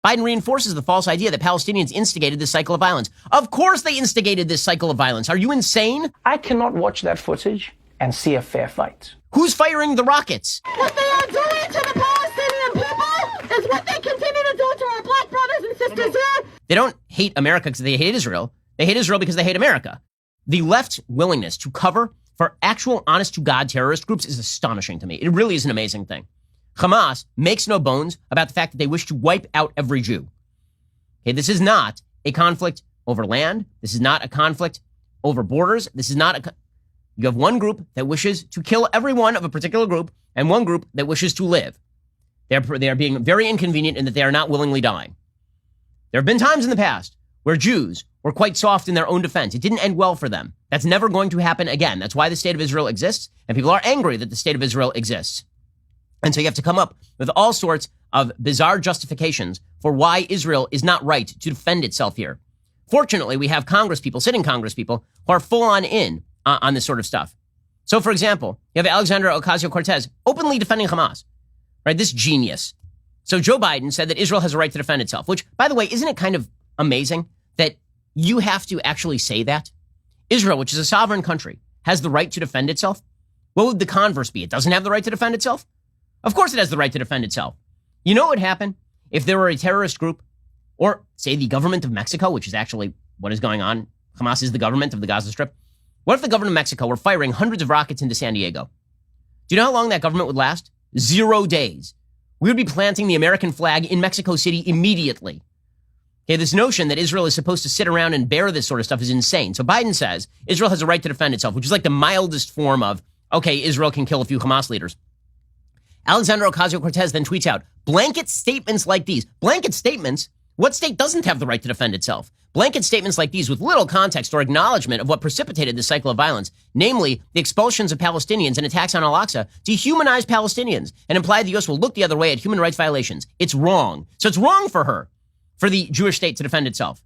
Biden reinforces the false idea that Palestinians instigated this cycle of violence. Of course they instigated this cycle of violence. Are you insane? I cannot watch that footage and see a fair fight. Who's firing the rockets? What they are doing to the Palestinian people is what they continue to do to our black brothers and sisters here. They don't hate America because they hate Israel. They hate Israel because they hate America. The left's willingness to cover for actual honest-to-God terrorist groups is astonishing to me. It really is an amazing thing. Hamas makes no bones about the fact that they wish to wipe out every Jew. Okay, this is not a conflict over land. This is not a conflict over borders. This is not you have one group that wishes to kill everyone of a particular group and one group that wishes to live. They are being very inconvenient in that they are not willingly dying. There have been times in the past where Jews were quite soft in their own defense. It didn't end well for them. That's never going to happen again. That's why the state of Israel exists, and people are angry that the state of Israel exists. And so you have to come up with all sorts of bizarre justifications for why Israel is not right to defend itself here. Fortunately, we have sitting Congress people, who are full on this sort of stuff. So, for example, you have Alexandria Ocasio-Cortez openly defending Hamas, right? This genius. So Joe Biden said that Israel has a right to defend itself, which, by the way, isn't it kind of amazing that you have to actually say that? Israel, which is a sovereign country, has the right to defend itself? What would the converse be? It doesn't have the right to defend itself? Of course it has the right to defend itself. You know what would happen if there were a terrorist group, or say the government of Mexico, which is actually what is going on. Hamas is the government of the Gaza Strip. What if the government of Mexico were firing hundreds of rockets into San Diego? Do you know how long that government would last? 0 days. We would be planting the American flag in Mexico City immediately. Okay, this notion that Israel is supposed to sit around and bear this sort of stuff is insane. So Biden says Israel has a right to defend itself, which is like the mildest form of, okay, Israel can kill a few Hamas leaders. Alexandria Ocasio-Cortez then tweets out blanket statements like these. Blanket statements? What state doesn't have the right to defend itself? Blanket statements like these with little context or acknowledgement of what precipitated this cycle of violence, namely the expulsions of Palestinians and attacks on Al-Aqsa, dehumanize Palestinians and imply the U.S. will look the other way at human rights violations. It's wrong. So it's wrong for the Jewish state to defend itself.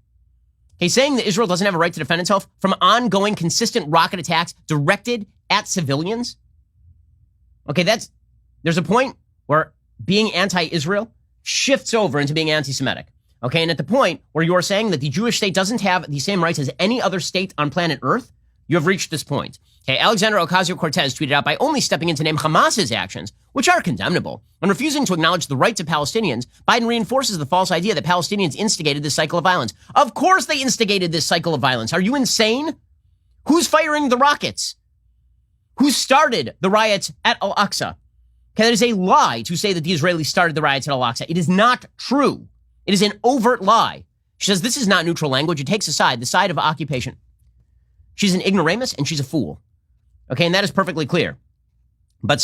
He's saying that Israel doesn't have a right to defend itself from ongoing, consistent rocket attacks directed at civilians. Okay, there's a point where being anti-Israel shifts over into being anti-Semitic. Okay, and at the point where you're saying that the Jewish state doesn't have the same rights as any other state on planet Earth, you have reached this point. Okay, Alexandria Ocasio-Cortez tweeted out by only stepping in to name Hamas's actions, which are condemnable, and refusing to acknowledge the rights of Palestinians, Biden reinforces the false idea that Palestinians instigated this cycle of violence. Of course they instigated this cycle of violence. Are you insane? Who's firing the rockets? Who started the riots at Al-Aqsa? Okay, that is a lie to say that the Israelis started the riots at Al-Aqsa. It is not true. It is an overt lie. She says this is not neutral language. It takes a side, the side of occupation. She's an ignoramus and she's a fool. Okay, and that is perfectly clear. I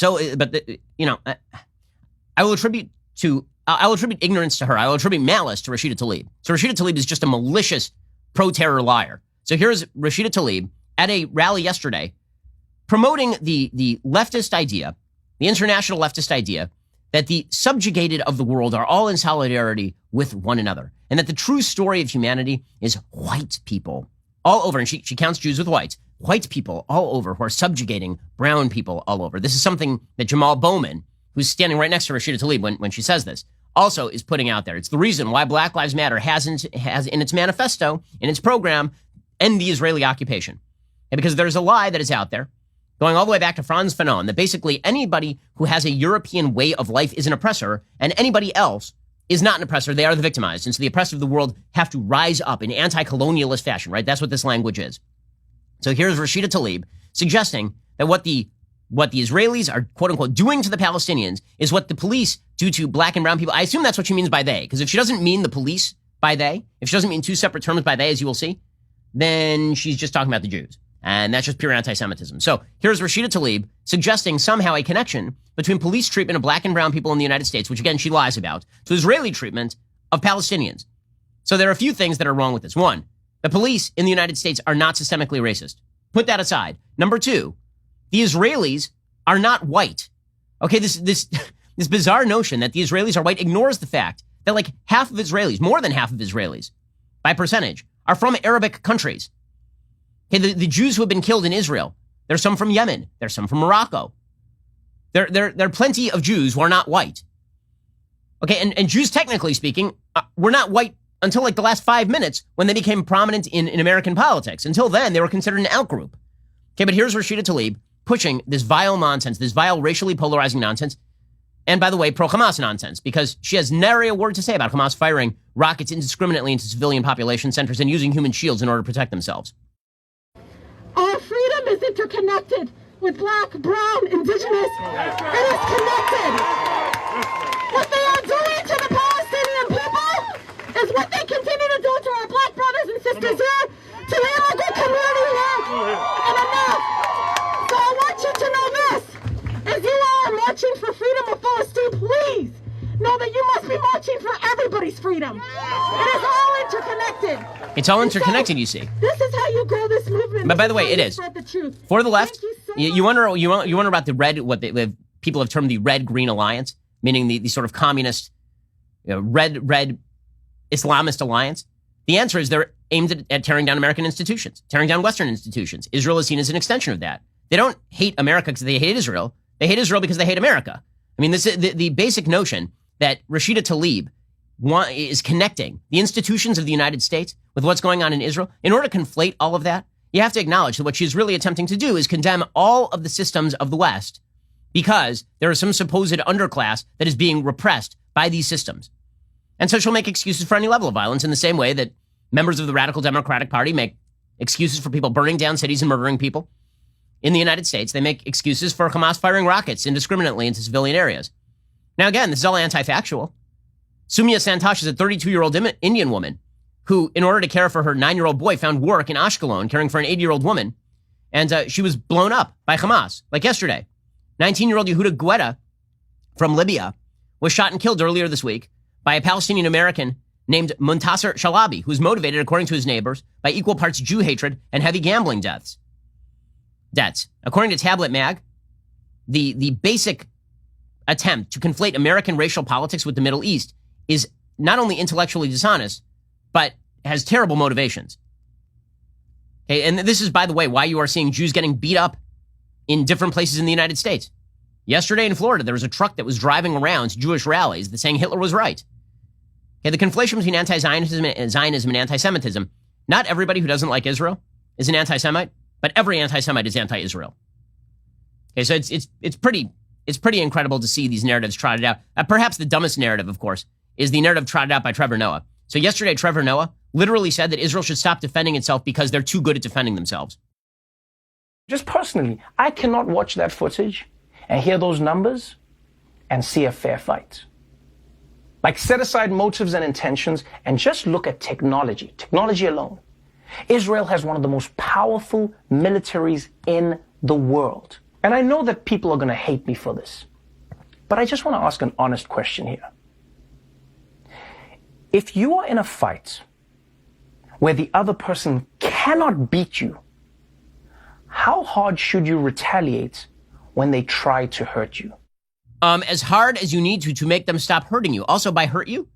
will attribute ignorance to her. I will attribute malice to Rashida Tlaib. So Rashida Tlaib is just a malicious pro-terror liar. So here's Rashida Tlaib at a rally yesterday promoting the leftist idea, the international leftist idea, that the subjugated of the world are all in solidarity with one another, and that the true story of humanity is white people all over, and she counts Jews with white people all over who are subjugating brown people all over. This is something that Jamal Bowman, who's standing right next to Rashida Tlaib when she says this, also is putting out there. It's the reason why Black Lives Matter has in its manifesto, in its program, end the Israeli occupation. And because there's a lie that is out there, going all the way back to Franz Fanon, that basically anybody who has a European way of life is an oppressor, and anybody else is not an oppressor. They are the victimized. And so the oppressed of the world have to rise up in anti-colonialist fashion, right? That's what this language is. So here's Rashida Tlaib suggesting that what the Israelis are, quote unquote, doing to the Palestinians is what the police do to black and brown people. I assume that's what she means by they, because if she doesn't mean the police by they, if she doesn't mean two separate terms by they, as you will see, then she's just talking about the Jews. And that's just pure anti-Semitism. So here's Rashida Tlaib suggesting somehow a connection between police treatment of black and brown people in the United States, which again, she lies about, to Israeli treatment of Palestinians. So there are a few things that are wrong with this. One, the police in the United States are not systemically racist. Put that aside. Number two, the Israelis are not white. Okay, this bizarre notion that the Israelis are white ignores the fact that like half of Israelis, more than half of Israelis, by percentage, are from Arabic countries. Okay, the Jews who have been killed in Israel, there's some from Yemen, there's some from Morocco. There are plenty of Jews who are not white. Okay, and Jews, technically speaking, were not white until like the last 5 minutes when they became prominent in American politics. Until then, they were considered an out group. Okay, but here's Rashida Tlaib pushing this vile nonsense, this vile racially polarizing nonsense. And by the way, pro-Hamas nonsense, because she has nary a word to say about Hamas firing rockets indiscriminately into civilian population centers and using human shields in order to protect themselves. Our freedom is interconnected with black, brown, indigenous. It is connected. What they are doing to the Palestinian people is what they continue to do to our black brothers and sisters here, to the immigrant community here, and enough. So I want you to know this. As you are marching for freedom of Palestine, please know that you must be marching for everybody's freedom. It is all interconnected. It's all interconnected, you see. This is how you grow this movement. But by the way, it is. Spread the truth. For the left, Thank you wonder about the red, people have termed the red-green alliance, meaning the sort of communist, red Islamist alliance. The answer is they're aimed at tearing down American institutions, tearing down Western institutions. Israel is seen as an extension of that. They don't hate America because they hate Israel. They hate Israel because they hate America. I mean, this is the basic notion that Rashida Tlaib is connecting the institutions of the United States with what's going on in Israel. In order to conflate all of that, you have to acknowledge that what she's really attempting to do is condemn all of the systems of the West because there is some supposed underclass that is being repressed by these systems. And so she'll make excuses for any level of violence in the same way that members of the radical Democratic Party make excuses for people burning down cities and murdering people. In the United States, they make excuses for Hamas firing rockets indiscriminately into civilian areas. Now, again, this is all anti-factual. Sumya Santosh is a 32-year-old Indian woman who, in order to care for her 9-year-old boy, found work in Ashkelon caring for an 80-year-old woman. And she was blown up by Hamas, like yesterday. 19-year-old Yehuda Guetta from Libya was shot and killed earlier this week by a Palestinian American named Muntasser Shalabi, who's motivated, according to his neighbors, by equal parts Jew hatred and heavy gambling debts. According to Tablet Mag, the basic attempt to conflate American racial politics with the Middle East is not only intellectually dishonest, but has terrible motivations. Okay, and this is, by the way, why you are seeing Jews getting beat up in different places in the United States. Yesterday in Florida, there was a truck that was driving around to Jewish rallies that saying Hitler was right. Okay, the conflation between anti-Zionism and anti-Semitism, not everybody who doesn't like Israel is an anti-Semite, but every anti-Semite is anti-Israel. Okay, so it's pretty incredible to see these narratives trotted out. Perhaps the dumbest narrative, of course, is the narrative trotted out by Trevor Noah. So yesterday, Trevor Noah literally said that Israel should stop defending itself because they're too good at defending themselves. Just personally, I cannot watch that footage and hear those numbers and see a fair fight. Like, set aside motives and intentions and just look at technology alone. Israel has one of the most powerful militaries in the world. And I know that people are going to hate me for this, but I just want to ask an honest question here. If you are in a fight where the other person cannot beat you, how hard should you retaliate when they try to hurt you? As hard as you need to make them stop hurting you. Also, by hurt you,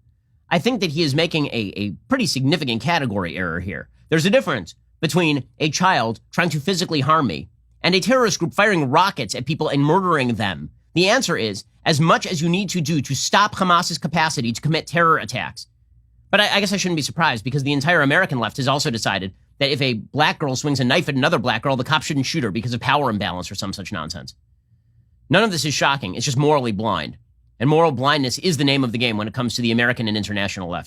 I think that he is making a pretty significant category error here. There's a difference between a child trying to physically harm me and a terrorist group firing rockets at people and murdering them. The answer is as much as you need to do to stop Hamas's capacity to commit terror attacks. But I guess I shouldn't be surprised because the entire American left has also decided that if a black girl swings a knife at another black girl, the cop shouldn't shoot her because of power imbalance or some such nonsense. None of this is shocking. It's just morally blind. And moral blindness is the name of the game when it comes to the American and international left.